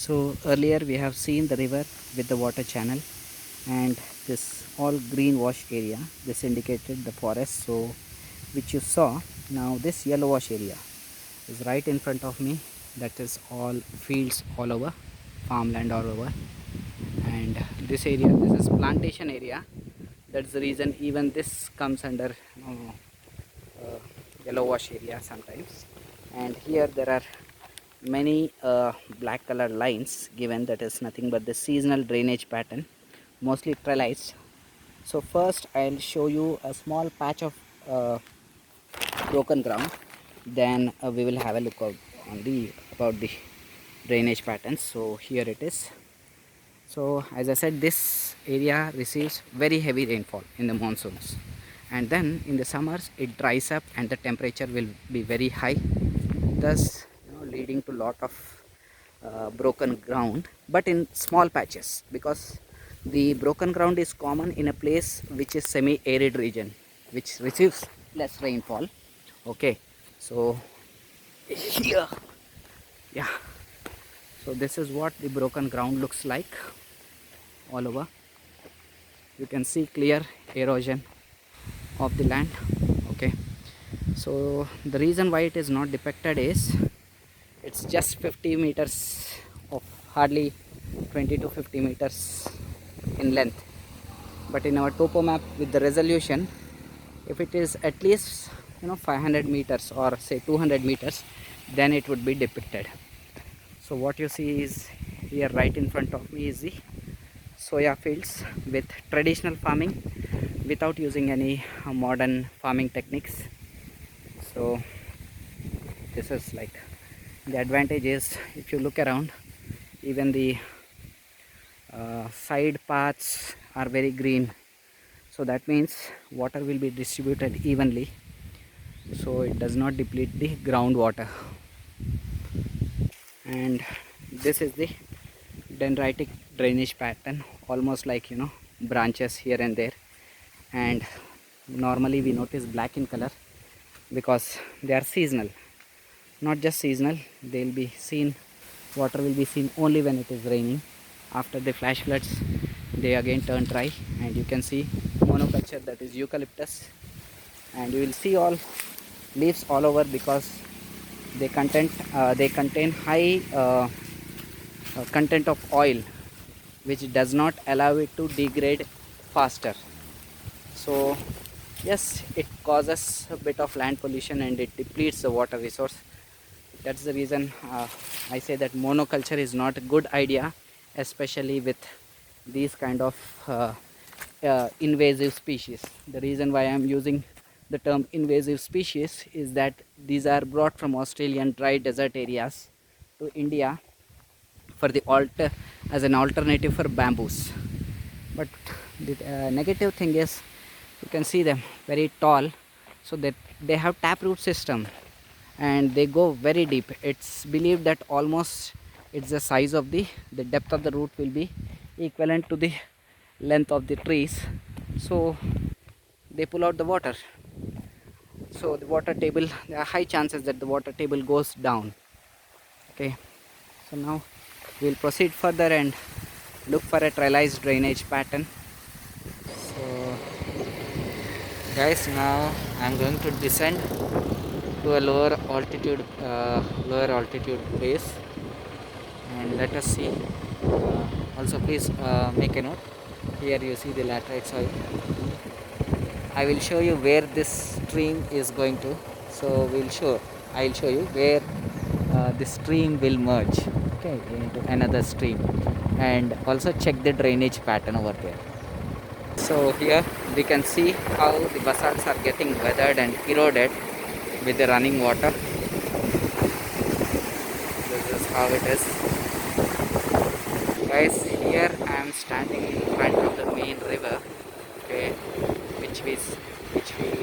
So earlier we have seen the river with the water channel, and this all green wash area, this indicated the forest, so which you saw. Now this yellow wash area is right in front of me. That is all fields all over, farmland all over. And this area, this is plantation area. That's the reason even this comes under uh, yellow wash area sometimes. And here there are many black color lines given, that is nothing but the seasonal drainage pattern, mostly trellised. So first I'll show you a small patch of broken ground, then we will have a look out on the about the drainage patterns. So here it is. So as I said, this area receives very heavy rainfall in the monsoons, and then in the summers it dries up and the temperature will be very high, thus leading to lot of broken ground, but in small patches, because the broken ground is common in a place which is semi arid region, which receives less rainfall. Okay, so here, yeah, so this is what the broken ground looks like all over. You can see clear erosion of the land. Okay, so the reason why it is not depicted is it's just 50 meters of hardly 20 to 50 meters in length, but in our topo map with the resolution, if it is at least 500 meters or say 200 meters, then it would be depicted. So what you see is here right in front of me is the soya fields with traditional farming without using any modern farming techniques. So this is like the advantage is, if you look around, even the side paths are very green, so that means water will be distributed evenly, so it does not deplete the groundwater. And this is the dendritic drainage pattern, almost like branches here and there, and normally we notice black in color because they are seasonal. Not just seasonal, they will be seen, water will be seen only when it is raining. After the flash floods they again turn dry, and you can see monoculture, that is eucalyptus, and you will see all leaves all over because they contain high content of oil, which does not allow it to degrade faster. So yes, it causes a bit of land pollution and it depletes the water resource. That's the reason I say that monoculture is not a good idea, especially with these kind of invasive species. The reason why I am using the term invasive species is that these are brought from Australian dry desert areas to India for the as an alternative for bamboos. But the negative thing is, you can see them very tall, so that they have taproot system and they go very deep. It's believed that almost it's the size of the depth of the root will be equivalent to the length of the trees, so they pull out the water. So the water table, there are high chances that the water table goes down. Okay, so now we'll proceed further and look for a trellised drainage pattern. So guys, now I'm going to descend to a lower altitude place, and let us see. Also please make a note, here you see the laterite soil. I will show you where this stream is going to, so I'll show you where the stream will merge, okay, into another stream, and also check the drainage pattern over there. So here we can see how the basalts are getting weathered and eroded with the running water. This is how it is. Guys, here I am standing in front of the main river, okay, which we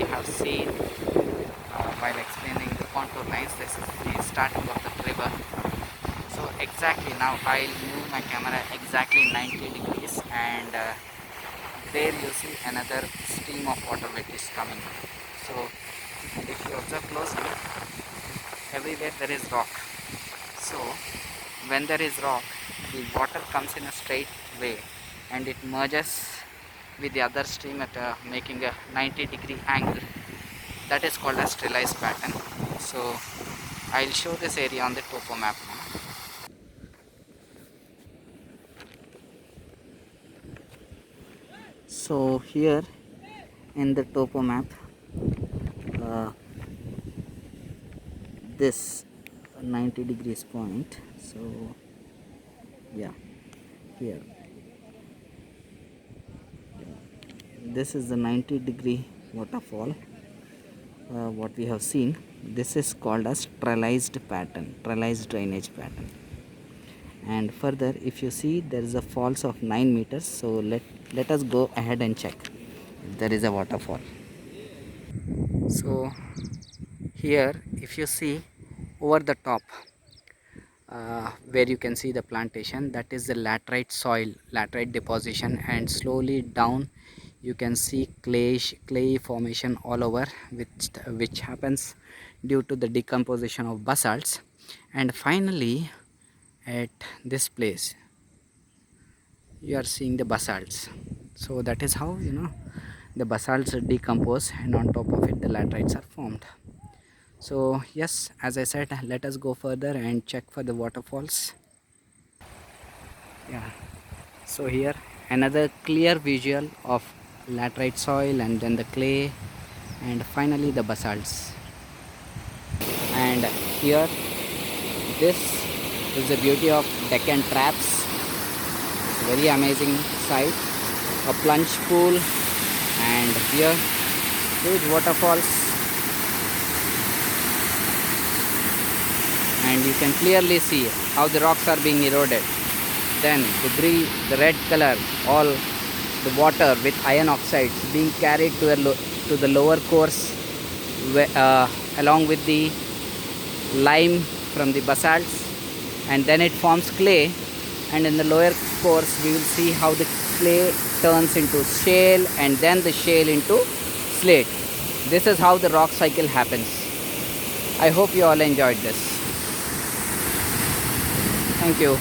have seen while explaining the contour lines. This is the starting of the river. So exactly now I'll move my camera exactly 90 degrees, and there you see another stream of water which is coming. So if you observe closely, everywhere there is rock. So when there is rock, the water comes in a straight way and it merges with the other stream at making a 90-degree angle. That is called as trellis pattern. So I'll show this area on the topo map now. So here in the topo map, uh, this 90 degrees point, so yeah, here this is the 90-degree waterfall. What we have seen, this is called as trellised pattern, trellised drainage pattern. And further, if you see, there is a falls of 9 meters, so let us go ahead and check if there is a waterfall. So here, if you see over the top, where you can see the plantation, that is the laterite soil, laterite deposition, and slowly down you can see clay formation all over, which happens due to the decomposition of basalts. And finally at this place you are seeing the basalts. So that is how, you know, the basalts decompose, and on top of it the laterites are formed. So yes, as I said, let us go further and check for the waterfalls. Yeah, so here another clear visual of laterite soil, and then the clay, and finally the basalts. And here, this is the beauty of Deccan Traps. It's a very amazing sight, a plunge pool, and here huge waterfalls, and you can clearly see how the rocks are being eroded. Then the red color, all the water with iron oxides being carried to the lower course, along with the lime from the basalts, and then it forms clay, and in the lower course we will see how the clay turns into shale, and then the shale into slate. This is how the rock cycle happens. I hope you all enjoyed this. Thank you.